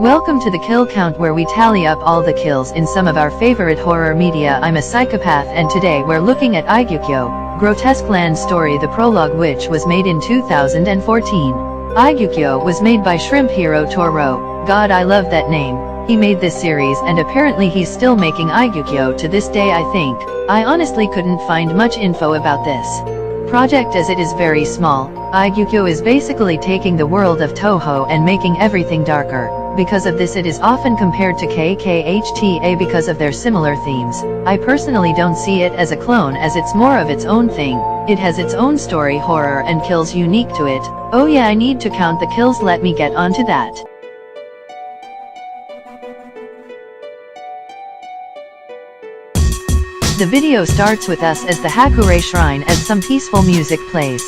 Welcome to the kill count, where we tally up all the kills in some of our favorite horror media. I'm a psychopath, and today we're looking at Igyoukyo Grotesque land story, the prologue, which was made in 2014. Igyoukyo was made by shrimp hero Touhou. God, I love that name. He made this series, and apparently he's still making Igyoukyo to this day, I think. I honestly couldn't find much info about this project as it is very small. Igyoukyo is basically taking the world of Touhou and making everything darker. Because of this, it is often compared to KKHTA because of their similar themes. I personally don't see it as a clone, as it's more of its own thing. It has its own story, horror, and kills unique to it. Oh yeah, I need to count the kills, let me get on to that. The video starts with us as the Hakure shrine as some peaceful music plays.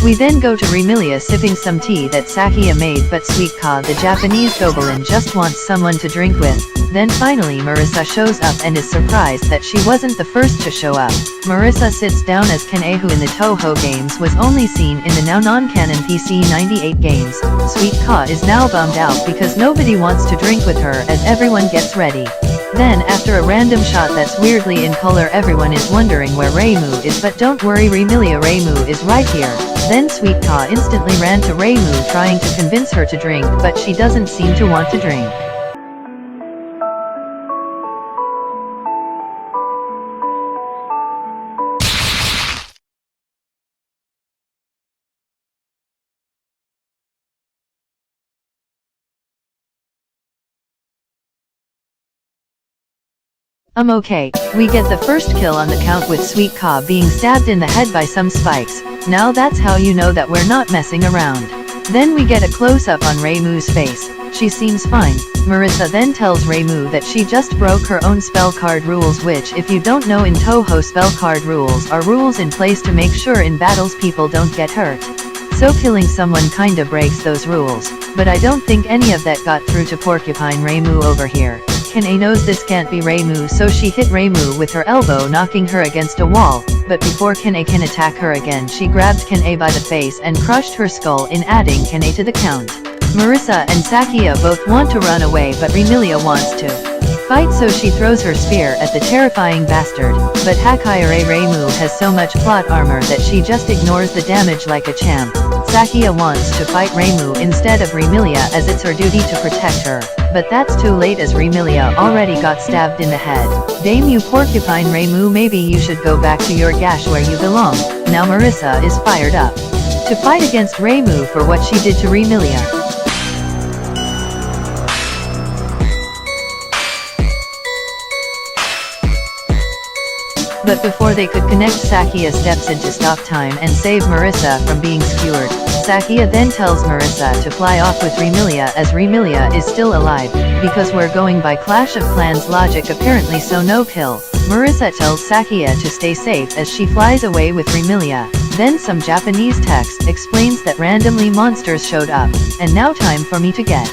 We then go to Remilia sipping some tea that Sakia made, but Sweet Ka, the Japanese goblin, just wants someone to drink with. Then finally Marissa shows up and is surprised that she wasn't the first to show up. Marissa sits down as Kane, who in the Touhou games was only seen in the now non-canon PC 98 games. Sweet Ka is now bummed out because nobody wants to drink with her as everyone gets ready. Then, after a random shot that's weirdly in color, everyone is wondering where Reimu is, but don't worry, Remilia, Reimu is right here. Then Sweet Ka instantly ran to Reimu trying to convince her to drink, but she doesn't seem to want to drink. Okay, we get the first kill on the count with Sweet Ka being stabbed in the head by some spikes. Now that's how you know that we're not messing around. Then we get a close-up on Reimu's face. She seems fine. Marissa then tells Reimu that she just broke her own spell card rules, which, if you don't know, in Touhou spell card rules are rules in place to make sure in battles people don't get hurt. So killing someone kinda breaks those rules. But I don't think any of that got through to Porcupine Reimu over here. Kane knows this can't be Reimu, so she hit Reimu with her elbow, knocking her against a wall. But before Kane can attack her again, she grabbed Kane by the face and crushed her skull, in adding Kane to the count. Marissa and Sakia both want to run away, but Remilia wants to fight, so she throws her spear at the terrifying bastard. But Hakire Reimu has so much plot armor that she just ignores the damage like a champ. Sakia wants to fight Reimu instead of Remilia, as it's her duty to protect her. But that's too late, as Remilia already got stabbed in the head. Damn you, Porcupine Reimu, maybe you should go back to your gash where you belong. Now Marissa is fired up to fight against Reimu for what she did to Remilia. But before they could connect, Sakia steps in to stop time and save Marissa from being skewered. Sakia then tells Marissa to fly off with Remilia, as Remilia is still alive, because we're going by Clash of Clans logic apparently, so no kill. Marissa tells Sakia to stay safe as she flies away with Remilia. Then some Japanese text explains that randomly monsters showed up, and now time for me to get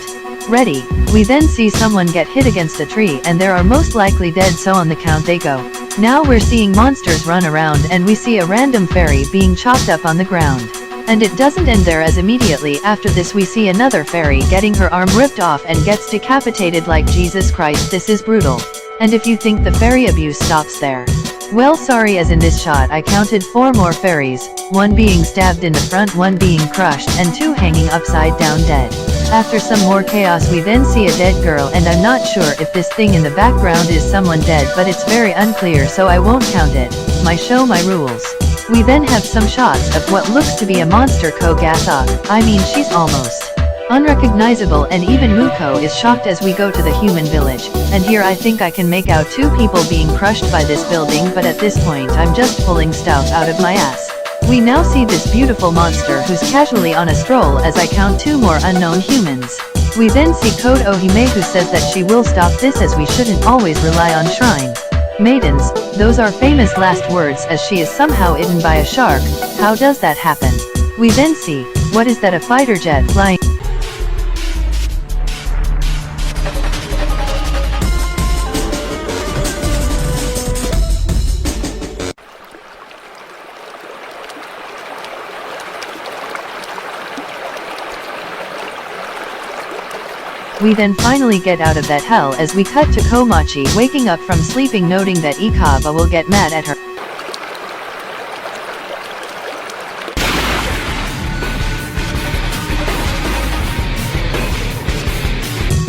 ready. We then see someone get hit against a tree and they are most likely dead, so on the count they go. Now we're seeing monsters run around and we see a random fairy being chopped up on the ground. And it doesn't end there, as immediately after this we see another fairy getting her arm ripped off and gets decapitated. Like Jesus Christ, this is brutal. And if you think the fairy abuse stops there, well, sorry, as in this shot I counted 4 more fairies, 1 being stabbed in the front, 1 being crushed, and 2 hanging upside down dead. After some more chaos we then see a dead girl, and I'm not sure if this thing in the background is someone dead, but it's very unclear, so I won't count it. My show, my rules. We then have some shots of what looks to be a monster, Kogatha. I mean, she's almost unrecognizable, and even Muko is shocked as we go to the human village. And here I think I can make out 2 people being crushed by this building, but at this point I'm just pulling stuff out of my ass. We now see this beautiful monster who's casually on a stroll, as I count 2 more unknown humans. We then see Code Ohime, who says that she will stop this, as we shouldn't always rely on shrine maidens. Those are famous last words, as she is somehow eaten by a shark. How does that happen? We then see, what is that, a fighter jet flying? We then finally get out of that hell as we cut to Komachi waking up from sleeping, noting that Ikaba will get mad at her.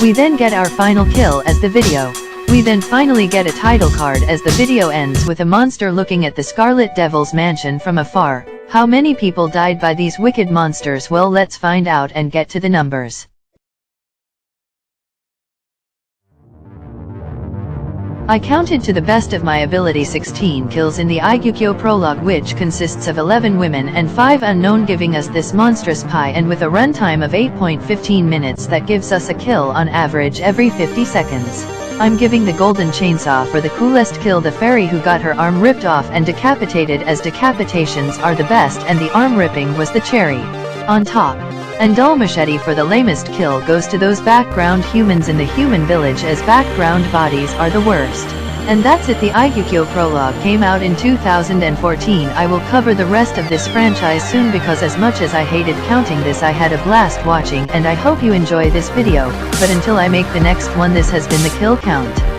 We then get our final kill as the video. We then finally get a title card as the video ends with a monster looking at the Scarlet Devil's mansion from afar. How many people died by these wicked monsters? Well, let's find out and get to the numbers. I counted to the best of my ability 16 kills in the Igyoukyo Prologue, which consists of 11 women and 5 unknown, giving us this monstrous pie, and with a runtime of 8.15 minutes that gives us a kill on average every 50 seconds. I'm giving the golden chainsaw for the coolest kill, the fairy who got her arm ripped off and decapitated, as decapitations are the best and the arm ripping was the cherry on top. And dull machete for the lamest kill goes to those background humans in the human village, as background bodies are the worst. And that's it. The Igyoukyo Prologue came out in 2014. I will cover the rest of this franchise soon, because as much as I hated counting this, I had a blast watching, and I hope you enjoy this video. But until I make the next one, this has been the kill count.